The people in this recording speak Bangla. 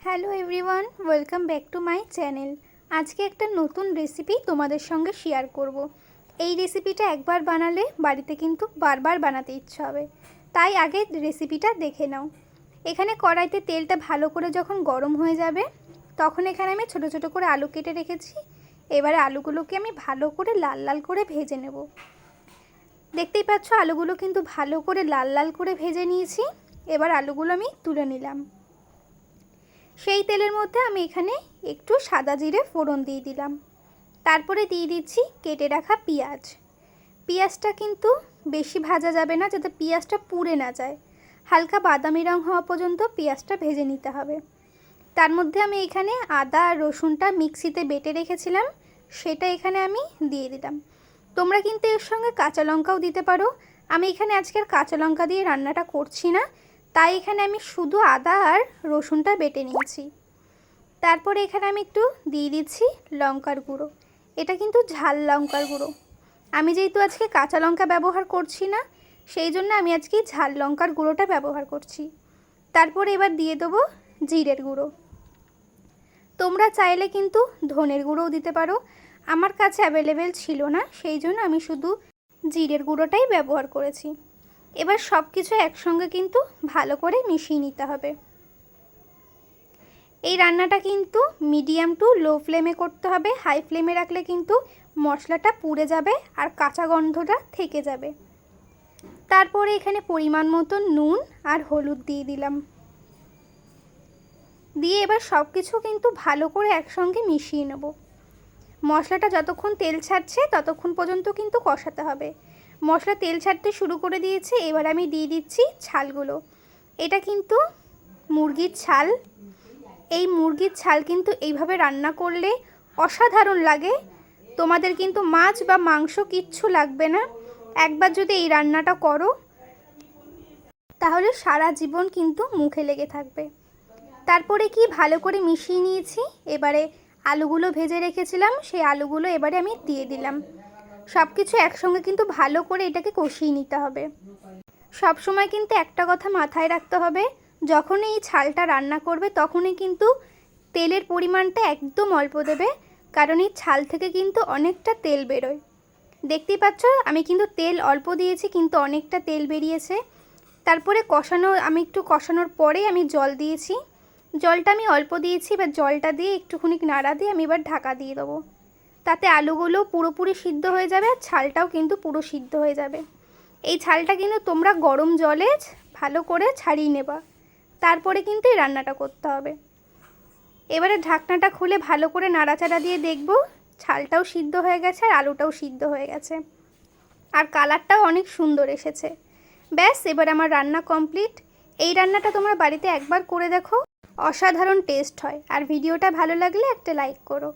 Hello everyone, welcome back to my channel. আজকে একটা নতুন রেসিপি তোমাদের সঙ্গে শেয়ার করব। এই রেসিপিটা একবার বানালে বাড়িতে কিন্তু বারবার বানাতে ইচ্ছা হবে, তাই আগে রেসিপিটা দেখে নাও। এখানে কড়াইতে তেলটা ভালো করে যখন গরম হয়ে যাবে তখন এখানে আমি ছোট ছোট করে আলু কেটে রেখেছি। এবারে আলুগুলোকে আমি ভালো করে লাল লাল করে ভেজে নেব। দেখতেই পাচ্ছ আলুগুলো কিন্তু ভালো করে লাল লাল করে ভেজে নিয়েছি। এবার আলুগুলো আমি তুলে নিলাম। সেই তেলের মধ্যে আমি এখানে একটু সাদা জিরে ফোড়ন দিয়ে দিলাম। তারপরে দিয়ে দিচ্ছি কেটে রাখা পেঁয়াজ। পেঁয়াজটা কিন্তু বেশি ভাজা যাবে না, যাতে পেঁয়াজটা পুড়ে না যায়। হালকা বাদামি রং হওয়া পর্যন্ত পেঁয়াজটা ভেজে নিতে হবে। তার মধ্যে আমি এখানে আদা আর রসুনটা মিক্সিতে বেটে রেখেছিলাম, সেটা এখানে আমি দিয়ে দিলাম। তোমরা কিন্তু এর সঙ্গে কাঁচা লঙ্কাও দিতে পারো। আমি এখানে আজকের কাঁচা লঙ্কা দিয়ে রান্নাটা করছি না, তাই এখানে আমি শুধু আদা আর রসুনটা বেটে নিয়েছি। তারপরে এখানে আমি একটু দিয়ে দিচ্ছি লঙ্কার গুঁড়ো। এটা কিন্তু ঝাল লঙ্কার গুঁড়ো। আমি যেহেতু আজকে কাঁচা লঙ্কা ব্যবহার করছি না, সেই জন্য আমি আজকে ঝাল লঙ্কার গুঁড়োটা ব্যবহার করছি। তারপরে এবার দিয়ে দেবো জিরের গুঁড়ো। তোমরা চাইলে কিন্তু ধনের গুঁড়োও দিতে পারো। আমার কাছে অ্যাভেলেবেল ছিল না, সেই জন্য আমি শুধু জিরের গুঁড়োটাই ব্যবহার করেছি। এবার সব কিছু একসঙ্গে কিন্তু ভালো করে মিশিয়ে নিতে হবে। এই রান্নাটা কিন্তু মিডিয়াম টু লো ফ্লেমে করতে হবে। হাই ফ্লেমে রাখলে কিন্তু মশলাটা পুড়ে যাবে আর কাঁচা গন্ধটা থেকে যাবে। তারপরে এখানে পরিমাণ মতো নুন আর হলুদ দিয়ে দিলাম। দিয়ে এবার সব কিছু কিন্তু ভালো করে একসঙ্গে মিশিয়ে নেব। মশলাটা যতক্ষণ তেল ছাড়ছে ততক্ষণ পর্যন্ত কিন্তু কষাতে হবে। মশলা তেল ছাড়তে শুরু করে দিয়েছে। এবার আমি দিয়ে দিচ্ছি ছালগুলো। এটা কিন্তু মুরগির ছাল। এই মুরগির ছাল কিন্তু এইভাবে রান্না করলে অসাধারণ লাগে। তোমাদের কিন্তু মাছ বা মাংস কিচ্ছু লাগবে না। একবার যদি এই রান্নাটা করো তাহলে সারা জীবন কিন্তু মুখে লেগে থাকবে। তারপরে কি ভালো করে মিশিয়ে নিয়েছি। এবারে আলুগুলো ভেজে রেখেছিলাম, সেই আলুগুলো এবারে আমি দিয়ে দিলাম। সব কিছু একসঙ্গে কিন্তু ভালো করে এটাকে কষিয়ে নিতে হবে। সব সময় কিন্তু একটা কথা মাথায় রাখতে হবে, যখন এই ছালটা রান্না করবে তখনই কিন্তু তেলের পরিমাণটা একদম অল্প দেবে, কারণ এই ছাল থেকে কিন্তু অনেকটা তেল বেরোয়। দেখতেই পাচ্ছ আমি কিন্তু তেল অল্প দিয়েছি, কিন্তু অনেকটা তেল বেরিয়েছে। তারপরে আমি একটু কষানোর পরে আমি জল দিয়েছি। জলটা আমি অল্প দিয়েছি। এবার জলটা দিয়ে একটুখানি নাড়া দিয়ে আমি এবার ঢাকা দিয়ে দেবো। তাতে আলুগুলো পুরোপুরি সিদ্ধ হয়ে যাবে আর ছালটাও কিন্তু পুরো সিদ্ধ হয়ে যাবে। এই ছালটা কিন্তু তোমরা গরম জলে ভালো করে ছাড়িয়ে নেবা, তারপরে কিন্তু এই রান্নাটা করতে হবে। এবারে ঢাকনাটা খুলে ভালো করে নাড়াচাড়া দিয়ে দেখব ছালটাও সিদ্ধ হয়ে গেছে আর আলুটাও সিদ্ধ হয়ে গেছে, আর কালারটাও অনেক সুন্দর এসেছে। ব্যাস, এবার আমার রান্না কমপ্লিট। এই রান্নাটা তোমরা বাড়িতে একবার করে দেখো, অসাধারণ টেস্ট হয়। আর ভিডিওটা ভালো লাগলে একটা লাইক করো।